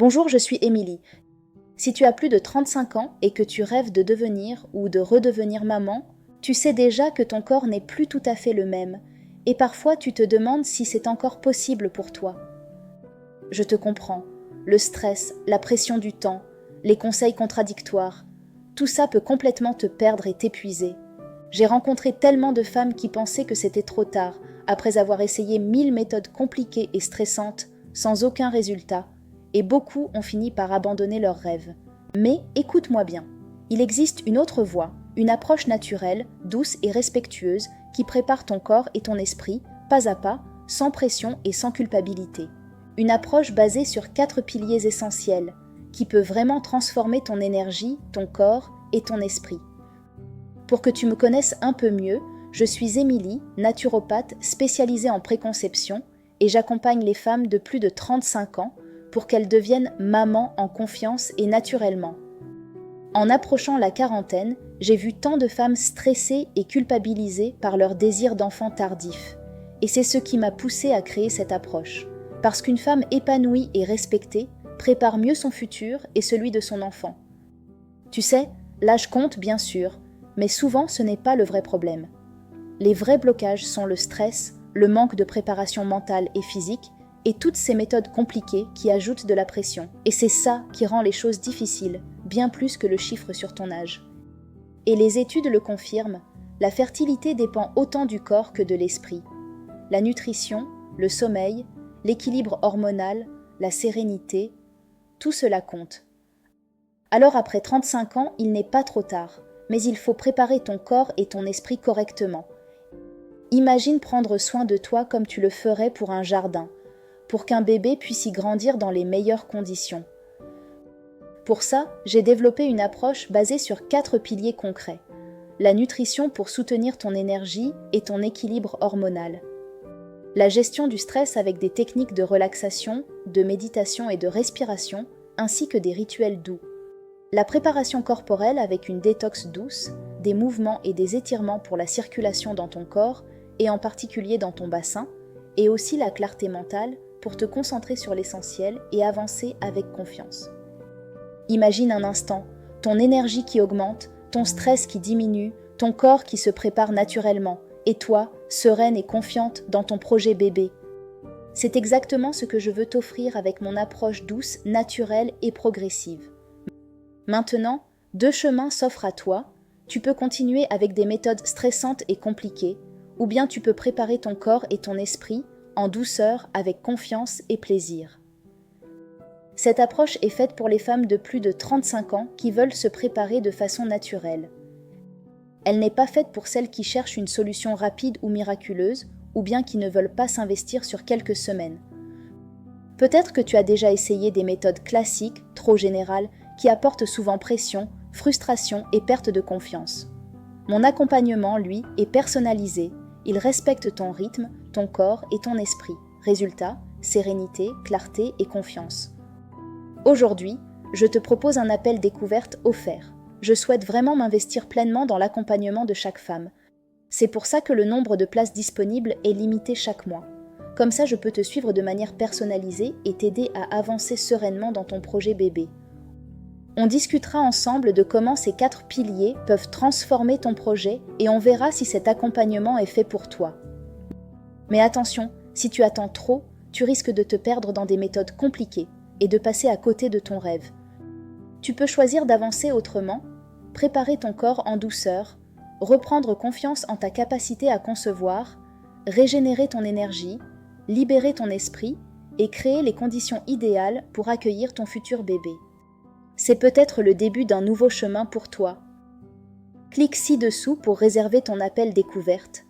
Bonjour, je suis Émilie. Si tu as plus de 35 ans et que tu rêves de devenir ou de redevenir maman, tu sais déjà que ton corps n'est plus tout à fait le même, et parfois tu te demandes si c'est encore possible pour toi. Je te comprends. Le stress, la pression du temps, les conseils contradictoires, tout ça peut complètement te perdre et t'épuiser. J'ai rencontré tellement de femmes qui pensaient que c'était trop tard, après avoir essayé 1000 méthodes compliquées et stressantes, sans aucun résultat, et beaucoup ont fini par abandonner leurs rêves. Mais écoute-moi bien, il existe une autre voie, une approche naturelle, douce et respectueuse qui prépare ton corps et ton esprit, pas à pas, sans pression et sans culpabilité. Une approche basée sur 4 piliers essentiels, qui peut vraiment transformer ton énergie, ton corps et ton esprit. Pour que tu me connaisses un peu mieux, je suis Émilie, naturopathe spécialisée en préconception et j'accompagne les femmes de plus de 35 ans pour qu'elles deviennent mamans en confiance et naturellement. En approchant la quarantaine, j'ai vu tant de femmes stressées et culpabilisées par leur désir d'enfant tardif. Et c'est ce qui m'a poussée à créer cette approche. Parce qu'une femme épanouie et respectée prépare mieux son futur et celui de son enfant. Tu sais, l'âge compte bien sûr, mais souvent ce n'est pas le vrai problème. Les vrais blocages sont le stress, le manque de préparation mentale et physique, et toutes ces méthodes compliquées qui ajoutent de la pression. Et c'est ça qui rend les choses difficiles, bien plus que le chiffre sur ton âge. Et les études le confirment, la fertilité dépend autant du corps que de l'esprit. La nutrition, le sommeil, l'équilibre hormonal, la sérénité, tout cela compte. Alors après 35 ans, il n'est pas trop tard, mais il faut préparer ton corps et ton esprit correctement. Imagine prendre soin de toi comme tu le ferais pour un jardin, pour qu'un bébé puisse y grandir dans les meilleures conditions. Pour ça, j'ai développé une approche basée sur 4 piliers concrets. La nutrition pour soutenir ton énergie et ton équilibre hormonal. La gestion du stress avec des techniques de relaxation, de méditation et de respiration, ainsi que des rituels doux. La préparation corporelle avec une détox douce, des mouvements et des étirements pour la circulation dans ton corps, et en particulier dans ton bassin, et aussi la clarté mentale pour te concentrer sur l'essentiel et avancer avec confiance. Imagine un instant, ton énergie qui augmente, ton stress qui diminue, ton corps qui se prépare naturellement, et toi, sereine et confiante dans ton projet bébé. C'est exactement ce que je veux t'offrir avec mon approche douce, naturelle et progressive. Maintenant, 2 chemins s'offrent à toi. Tu peux continuer avec des méthodes stressantes et compliquées, ou bien tu peux préparer ton corps et ton esprit en douceur, avec confiance et plaisir. Cette approche est faite pour les femmes de plus de 35 ans qui veulent se préparer de façon naturelle. Elle n'est pas faite pour celles qui cherchent une solution rapide ou miraculeuse, ou bien qui ne veulent pas s'investir sur quelques semaines. Peut-être que tu as déjà essayé des méthodes classiques, trop générales, qui apportent souvent pression, frustration et perte de confiance. Mon accompagnement, lui, est personnalisé. Il respecte ton rythme, ton corps et ton esprit. Résultat, sérénité, clarté et confiance. Aujourd'hui, je te propose un appel découverte offert. Je souhaite vraiment m'investir pleinement dans l'accompagnement de chaque femme. C'est pour ça que le nombre de places disponibles est limité chaque mois. Comme ça, je peux te suivre de manière personnalisée et t'aider à avancer sereinement dans ton projet bébé. On discutera ensemble de comment ces 4 piliers peuvent transformer ton projet et on verra si cet accompagnement est fait pour toi. Mais attention, si tu attends trop, tu risques de te perdre dans des méthodes compliquées et de passer à côté de ton rêve. Tu peux choisir d'avancer autrement, préparer ton corps en douceur, reprendre confiance en ta capacité à concevoir, régénérer ton énergie, libérer ton esprit et créer les conditions idéales pour accueillir ton futur bébé. C'est peut-être le début d'un nouveau chemin pour toi. Clique ci-dessous pour réserver ton appel découverte.